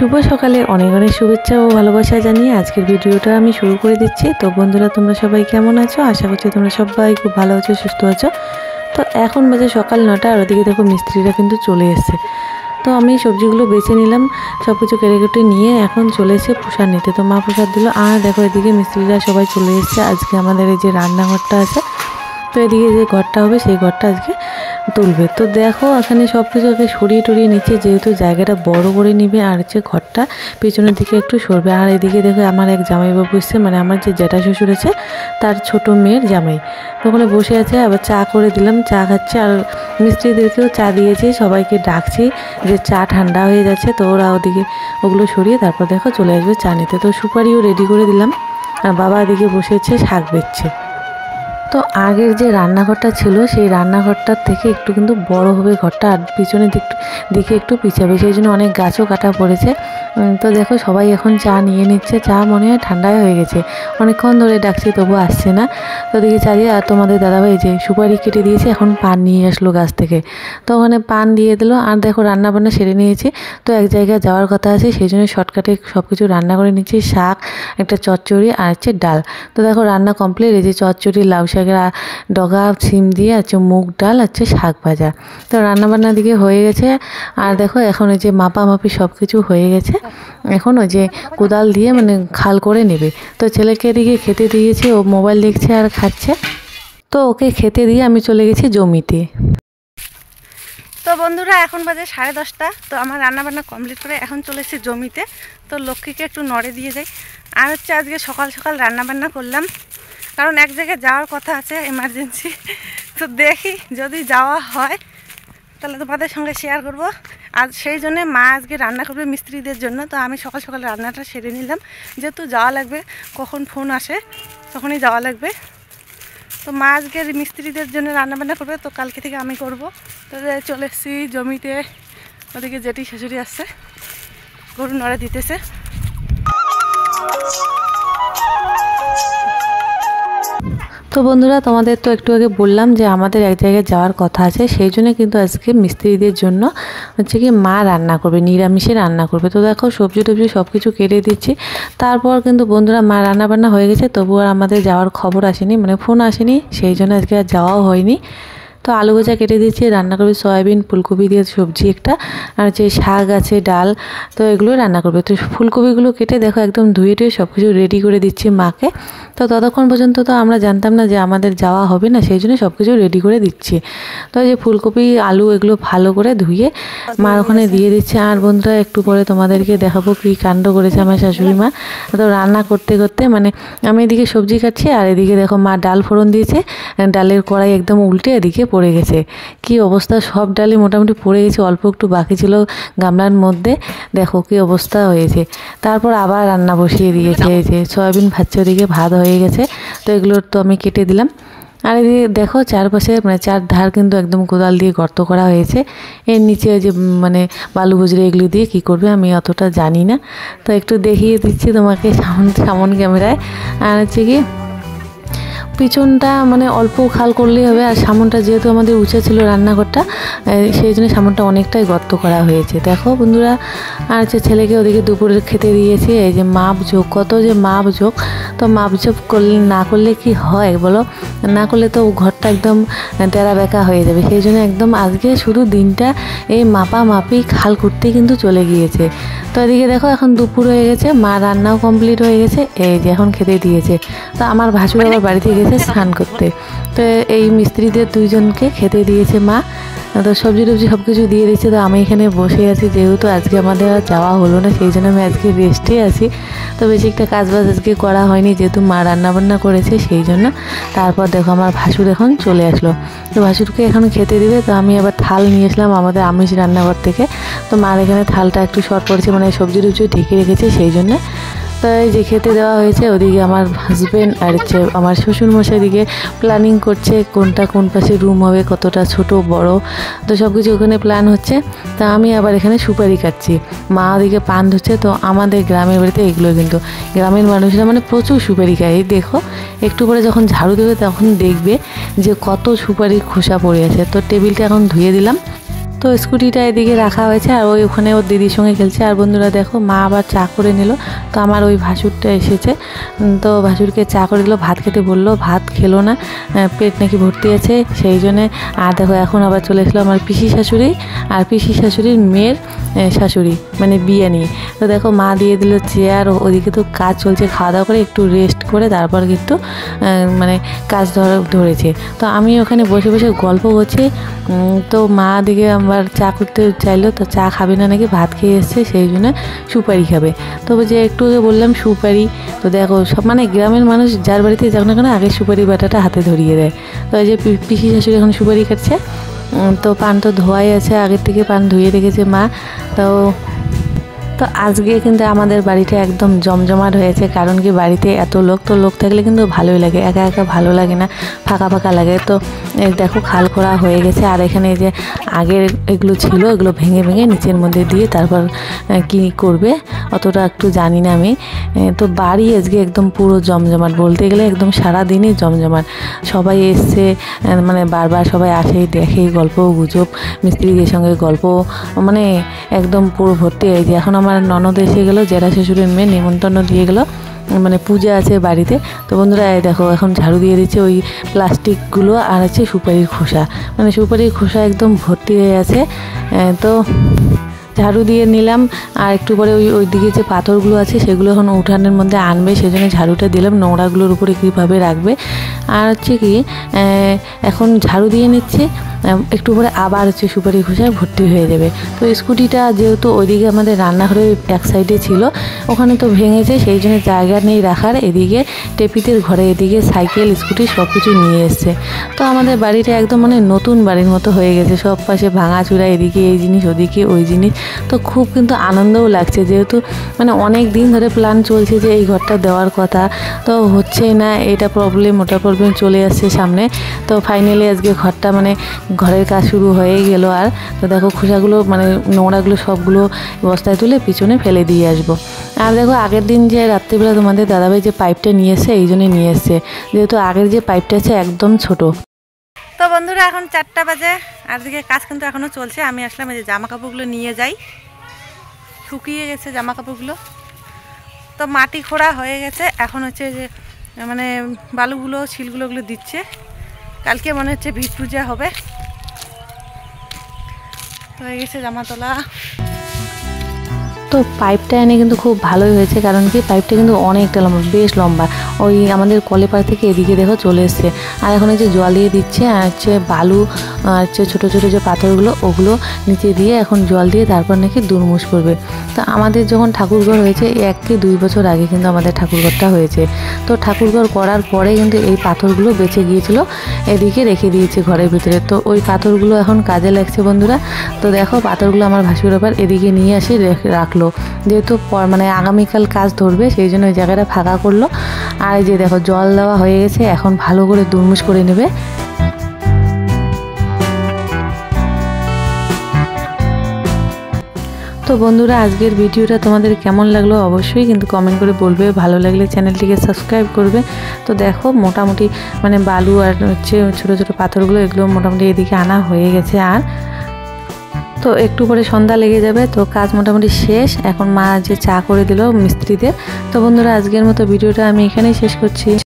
শুভ সকালে অনেক অনেক শুভেচ্ছা ও ভালোবাসা জানিয়ে আজকের ভিডিওটা আমি শুরু করে দিচ্ছি। তো বন্ধুরা, তোমরা সবাই কেমন আছো? আশা করছি তোমরা সবাই খুব ভালো আছো, সুস্থ আছো। তো এখন বাজে সকাল 9টা, আর ওদিকে দেখো মিস্ত্রিরা কিন্তু চলে এসছে। তো আমি সবজিগুলো বেছে নিলাম, সব কিছু কেটে কেটে নিয়ে এখন চলে এসে প্রসাদ নিতে। তো মা প্রসাদ দিল, আর দেখো এদিকে মিস্ত্রিরা সবাই চলে এসছে। আজকে আমাদের এই যে রান্নাঘরটা আছে, তো এদিকে যে ঘরটা হবে সেই ঘরটা আজকে তুলবে। তো দেখো এখানে সব কিছু আগে সরিয়ে টরিয়ে নিচ্ছে, যেহেতু জায়গাটা বড় করে নিবে, আর হচ্ছে ঘরটা পেছনের দিকে একটু সরবে। আর এদিকে দেখো আমার এক জামাইবাবু এসছে, মানে আমার যে জ্যাঠা শ্বশুর আছে তার ছোট মেয়ের জামাই, তো ওখানে বসে আছে। আবার চা করে দিলাম, চা খাচ্ছে। আর মিস্ত্রিদেরকেও চা দিয়েছি, সবাইকে ডাকছি যে চা ঠান্ডা হয়ে যাচ্ছে, তো ওরা ওদিকে ওগুলো সরিয়ে তারপর দেখো চলে আসবে চা নিতে। তো সুপারিও রেডি করে দিলাম, আর বাবা এদিকে বসেছে শাক বেচছে। তো আগের যে রান্নাঘরটা ছিল সেই রান্নাঘরটার থেকে একটু কিন্তু বড় হবে ঘরটা, আর পিছনের দিকে একটু পিছাবে, সেই জন্য অনেক গাছও কাটা পড়েছে। তো দেখো সবাই এখন চা নিয়ে নিচ্ছে। চা মনে হয় ঠান্ডায় হয়ে গেছে, অনেকক্ষণ ধরে ডাকছি তবু আসছে না। তো দিকে চা দিয়ে, আর তোমাদের দাদাভাই যে সুপারি কেটে দিয়েছে, এখন পান নিয়ে আসলো গাছ থেকে, তো ওখানে পান দিয়ে দিল। আর দেখো রান্নাবান্না সেরে নিয়েছি, তো এক জায়গায় যাওয়ার কথা আছে, সেই জন্য শর্টকাটে সব কিছু রান্না করে নিচ্ছি। শাক, একটা চচ্চড়ি, আর হচ্ছে ডাল। তো দেখো রান্না কমপ্লিট। এই যে চচ্চড়ি, লাউ শাকের ডগা, সিম দিয়ে আছে, মুগ ডাল, আছে শাক ভাজা। তো রান্নাবান্নার দিকে হয়ে গেছে। আর দেখো এখন ওই যে মাপামাপি সব কিছু হয়ে গেছে, এখন ওই যে কোদাল দিয়ে মানে খাল করে নেবে। তো ছেলেকে এদিকে খেতে দিয়েছি, ও মোবাইল দেখছে আর খাচ্ছে। তো ওকে খেতে দিয়ে আমি চলে গেছি জমিতে। তো বন্ধুরা, এখন বাজে 10:30। তো আমার রান্নাবান্না কমপ্লিট করে এখন চলেছি জমিতে। তো লক্ষ্মীকে একটু নড়ে দিয়ে যাই। আর হচ্ছে আজকে সকাল সকাল রান্নাবান্না করলাম, কারণ এক জায়গায় যাওয়ার কথা আছে এমার্জেন্সি। তো দেখি যদি যাওয়া হয় তাহলে তোমাদের সঙ্গে শেয়ার করব। আর সেই জন্যে মা আজকে রান্না করবে মিস্ত্রিদের জন্য। তো আমি সকাল সকাল রান্নাটা সেরে নিলাম, যেহেতু যাওয়া লাগবে, কখন ফোন আসে তখনই যাওয়া লাগবে। তো মা আজকে মিস্ত্রিদের জন্য রান্নাবান্না করবে, তো কালকে থেকে আমি করব। তো চলে এসেছি জমিতে, ওদিকে জেঠি শাশুড়ি আসছে, গরু নড়া দিতেছে। তো বন্ধুরা, তোমাদের তো একটু আগে বললাম যে আমাদের এক জায়গায় যাওয়ার কথা আছে, সেই জন্য কিন্তু আজকে মিস্ত্রিদের জন্য হচ্ছে কি মা রান্না করবে, নিরামিষে রান্না করবে। তো দেখো সবজি টবজি সব কিছু কেটে দিচ্ছি। তারপর কিন্তু বন্ধুরা মা রান্না বান্না হয়ে গেছে, তবু আর আমাদের যাওয়ার খবর আসেনি, মানে ফোন আসেনি, সেই জন্য আজকে আর যাওয়াও হয়নি। তো আলু ভাজা কেটে দিচ্ছি, রান্না করবে সয়াবিন ফুলকপি দিয়ে সবজি একটা, আর যে শাক আছে, ডাল, তো এগুলো রান্না করবে। তো ফুলকপিগুলো কেটে দেখো একদম ধুয়ে টুয়ে সব কিছু রেডি করে দিচ্ছি মাকে। তো ততক্ষণ পর্যন্ত তো আমরা জানতাম না যে আমাদের যাওয়া হবে না, সেই জন্য সব কিছু রেডি করে দিচ্ছি। তো এই যে ফুলকপি আলু এগুলো ভালো করে ধুয়ে মার ওখানে দিয়ে দিচ্ছে। আর বন্ধুরা একটু পরে তোমাদেরকে দেখাবো কী কাণ্ড করেছে আমার শাশুড়ি মা। তো রান্না করতে করতে মানে আমি এদিকে সবজি কাটছি, আর এদিকে দেখো মা ডাল ফোড়ন দিয়েছে, ডালের কড়াই একদম উল্টে এদিকে পড়ে গেছে। কি অবস্থা, সব ডালই মোটামুটি পড়ে গেছে, অল্প একটু বাকি ছিল গামলার মধ্যে, দেখো কি অবস্থা হয়েছে। তারপর আবার রান্না বসিয়ে দিয়েছে, এই যে সয়াবিন ভাজছে, ওদিকে ভাত হয়ে গেছে। তো এগুলো তো আমি কেটে দিলাম। আর এদিকে দেখো চারপাশে মানে চার ধার কিন্তু একদম কোদাল দিয়ে গর্ত করা হয়েছে। এর নিচে যে মানে বালু বজরে এগুলো দিয়ে কি করবে আমি অতটা জানি না, তো একটু দেখিয়ে দিচ্ছি তোমাকে সামন ক্যামেরায়। আর হচ্ছে কি পিছনটা মানে অল্প খাল করলেই হবে, আর সামনটা যেহেতু আমাদের উঁচা ছিল রান্নাঘরটা, সেই জন্য সামনটা অনেকটাই গর্ত করা হয়েছে। দেখো বন্ধুরা, আর হচ্ছে ছেলেকে ওদিকে দুপুরে খেতে দিয়েছি। এই যে মাপঝোঁক, কত যে মাপঝোঁক, তো মাপঝোঁক করলে না করলে কি হয় বলো, না করলে তো ঘরটা একদম টেরা বেঁকা হয়ে যাবে। সেই জন্য একদম আজকে শুধু দিনটা এই মাপামাপি খাল করতে কিন্তু চলে গিয়েছে। তো এদিকে দেখো এখন দুপুর হয়ে গেছে, মা রান্নাও কমপ্লিট হয়ে গেছে, এই যে এখন খেতে দিয়েছে। তো আমার ভাসুর আবার বাড়িতে গেছে স্নান করতে, তো এই মিস্ত্রিদের দুইজনকে খেতে দিয়েছে মা। তো সবজি টবজি সব কিছু দিয়ে দিচ্ছে। তো আমি এখানে বসে আছি, যেহেতু আজকে আমাদের আর যাওয়া হলো না, সেই জন্য আমি আজকে রেস্টে আছি। তো বেশি একটা কাজবাজ আজকে করা হয়নি, যেহেতু মা রান্নাবান্না করেছে সেই জন্য। তারপর দেখো আমার ভাসুর এখন চলে আসলো, তো ভাসুরকে এখন খেতে দিবে। তো আমি আবার থাল নিয়ে আসলাম আমাদের আমিষ রান্নাঘর থেকে। তো মার এখানে থালটা একটু শর্ট পড়েছে, মানে সবজি টবজি ঢেকে রেখেছে সেই জন্যে। তো এই যে খেতে দেওয়া হয়েছে, ওদিকে আমার হাজব্যান্ড আর হচ্ছে আমার শ্বশুরমশাই দিকে প্ল্যানিং করছে কোনটা কোন পাশে রুম হবে, কতটা ছোট বড়, তো সব কিছু ওখানে প্ল্যান হচ্ছে। তা আমি আবার এখানে সুপারি কাটছি, মা ওদিকে পান ধুচ্ছে। তো আমাদের গ্রামের বাড়িতে এগুলো কিন্তু গ্রামের মানুষরা মানে প্রচুর সুপারি খায়। এই দেখো একটু পরে যখন ঝাড়ু দেবে তখন দেখবে যে কত সুপারির খোসা পড়ে আছে। তো টেবিলটা এখন ধুয়ে দিলাম। তো তো স্কুটিটা এদিকে রাখা হয়েছে আর ওই ওখানে ওর দিদির সঙ্গে খেলছে। আর বন্ধুরা দেখো মা আবার চা করে নিল। তো আমার ওই ভাসুরটা এসেছে, তো ভাসুরকে চা করে দিল, ভাত খেতে বললো, ভাত খেলো না, পেট নাকি ভর্তি আছে সেই জন্যে। আর দেখো এখন আবার চলে এসলো আমার পিসি শাশুড়ি আর পিসি শাশুড়ির মেয়ের শাশুড়ি, মানে বিয়ে নিয়ে। তো দেখো মা দিয়ে দিল চেয়ার, ওদিকে তো কাজ চলছে, খাওয়া দাওয়া করে একটু রেস্ট করে তারপর কিন্তু মানে কাজ ধরেছে। তো আমি ওখানে বসে বসে গল্প করছি। তো মা দিকে আমার চা করতে চাইলো, তো চা খাবে না নাকি, ভাত খেয়ে এসছে সেই জন্য সুপারি খাবে। তো যে একটু আগে বললাম সুপারি, তো দেখো সব মানে গ্রামের মানুষ যার বাড়িতে যাও না কেন আগে সুপারি বাটাটা হাতে ধরিয়ে দেয়। তো এই যে পিসি শাশুড়ি এখন সুপারি কাটছে। তো পান তো ধোয়াই আছে, আগের থেকে পান ধুয়ে রেখেছে মা। তো আজকে কিন্তু আমাদের বাড়িটা একদম জমজমাট হয়েছে, কারণ কি বাড়িতে এত লোক, তো লোক থাকলে কিন্তু ভালোই লাগে, একা একা ভালো লাগে না, ফাঁকা ফাঁকা লাগে। তো দেখো খাল করা হয়ে গেছে। আর এখানে যে আগের এগুলো ছিল এগুলো ভেঙে ভেঙে নিচের মধ্যে দিয়ে তারপর কি করবে অতটা একটু জানি না আমি। তো বাড়ি আজকে একদম পুরো জমজমাট, বলতে গেলে একদম সারাদিনই জমজমাট। সবাই এসছে, মানে বারবার সবাই আসে, দেখে, গল্প গুজব, মিস্ত্রিদের সঙ্গে গল্প, মানে একদম পুরো ভর্তি হয়ে যায়। এখন আমার ননদ এসে গেলো, জেঠা শ্বশুরের মেয়ে নিমন্ত্রণ দিয়ে গেলো, মানে পূজা আছে বাড়িতে। তো বন্ধুরা দেখো এখন ঝাড়ু দিয়ে দিচ্ছে ওই প্লাস্টিকগুলো আর আছে সুপারির খোসা, মানে সুপারির খোসা একদম ভর্তি হয়ে আছে। তো ঝাড়ু দিয়ে নিলাম। আর একটু পরে ওই দিকে যে পাথরগুলো আছে সেগুলো এখন উঠানের মধ্যে আনবে, সেজন্য ঝাড়ুটা দিলাম, নোংরাগুলোর উপরে কীভাবে রাখবে। আর হচ্ছে কি এখন ঝাড়ু দিয়ে নিচ্ছে, একটু পরে আবার হচ্ছে সুপারি খোসা ভর্তি হয়ে যাবে। তো স্কুটিটা যেহেতু ওইদিকে আমাদের রান্নাঘরের এক সাইডে ছিল, ওখানে তো ভেঙেছে, সেই জন্য জায়গা নেই রাখার। এদিকে টেপিতের ঘরে এদিকে সাইকেল স্কুটি সব কিছু নিয়ে এসছে। তো আমাদের বাড়িটা একদম মানে নতুন বাড়ির মতো হয়ে গেছে, সব পাশে ভাঙাচুরা, এদিকে এই জিনিস ওদিকে ওই জিনিস। তো খুব কিন্তু আনন্দও লাগছে, যেহেতু মানে অনেক দিন ধরে প্ল্যান চলছে যে এই ঘরটা দেওয়ার কথা, তো হচ্ছেই না, এটা প্রবলেম ওটা প্রবলেম চলে আসছে সামনে। তো ফাইনালি আজকে ঘরটা মানে ঘরের কাজ শুরু হয়ে গেল। আর তো দেখো খোসাগুলো মানে নোংরাগুলো সবগুলো বস্তায় তুলে পিছনে ফেলে দিয়ে আসবো। আর দেখো আগের দিন যে রাত্রিবেলা তোমাদের দাদাভাই যে পাইপটা নিয়ে এসছে, এই জন্যই নিয়ে এসছে, যেহেতু আগের যে পাইপটা আছে একদম ছোট। তো বন্ধুরা এখন 4টা বাজে, আর দিকে কাজ কিন্তু এখনও চলছে। আমি আসলাম এই যে জামা কাপড়গুলো নিয়ে যাই, শুকিয়ে গেছে জামা কাপড়গুলো। তো মাটি খোঁড়া হয়ে গেছে, এখন হচ্ছে যে মানে বালুগুলো শিলগুলো দিচ্ছে, কালকে মনে হচ্ছে ভিট পূজা হবে। তো হয়ে গেছে জামা তোলা। তো পাইপটা এনে কিন্তু খুব ভালোই হয়েছে, কারণ কি পাইপটা কিন্তু অনেকটা লম্বা, বেশ লম্বা, ওই আমাদের কলেপাড় থেকে এদিকে দেখো চলে এসছে। আর এখন হচ্ছে জল দিয়ে দিচ্ছে, আর হচ্ছে বালু আর হচ্ছে ছোটো ছোটো যে পাথরগুলো ওগুলো নিচে দিয়ে এখন জল দিয়ে তারপর নাকি দুরমুশ করবে। তো আমাদের যখন ঠাকুরঘর হয়েছে 1 কি 2 বছর আগে কিন্তু আমাদের ঠাকুরঘরটা হয়েছে। তো ঠাকুরঘর করার পরে কিন্তু এই পাথরগুলো বেঁচে গিয়েছিল, এদিকে রেখে দিয়েছে ঘরের ভিতরে। তো ওই পাথরগুলো এখন কাজে লাগছে বন্ধুরা। তো দেখো পাথরগুলো আমার ভাসুর আবার এদিকে নিয়ে আসে রাখলো, যেহেতু মানে আগামীকাল কাজ ধরবে সেই জন্য ওই জায়গাটা ফাঁকা করলো। আর এই যে দেখো জল দেওয়া হয়ে গেছে, এখন ভালো করে দুরমুশ করে নেবে। তো বন্ধুরা আজকের ভিডিওটা তোমাদের কেমন লাগলো অবশ্যই কিন্তু কমেন্ট করে বলবে, ভালো লাগলে চ্যানেলটিকে সাবস্ক্রাইব করবে। তো দেখো মোটামুটি মানে বালু আর হচ্ছে ছোটো ছোটো পাথরগুলো এগুলো মোটামুটি এদিকে আনা হয়ে গেছে। আর তো একটু পরে সন্ধ্যা লেগে যাবে, তো কাজ মোটামুটি শেষ। এখন মা যে চা করে দিল মিস্ত্রিদের। তো বন্ধুরা আজকের মতো ভিডিওটা আমি এখানেই শেষ করছি।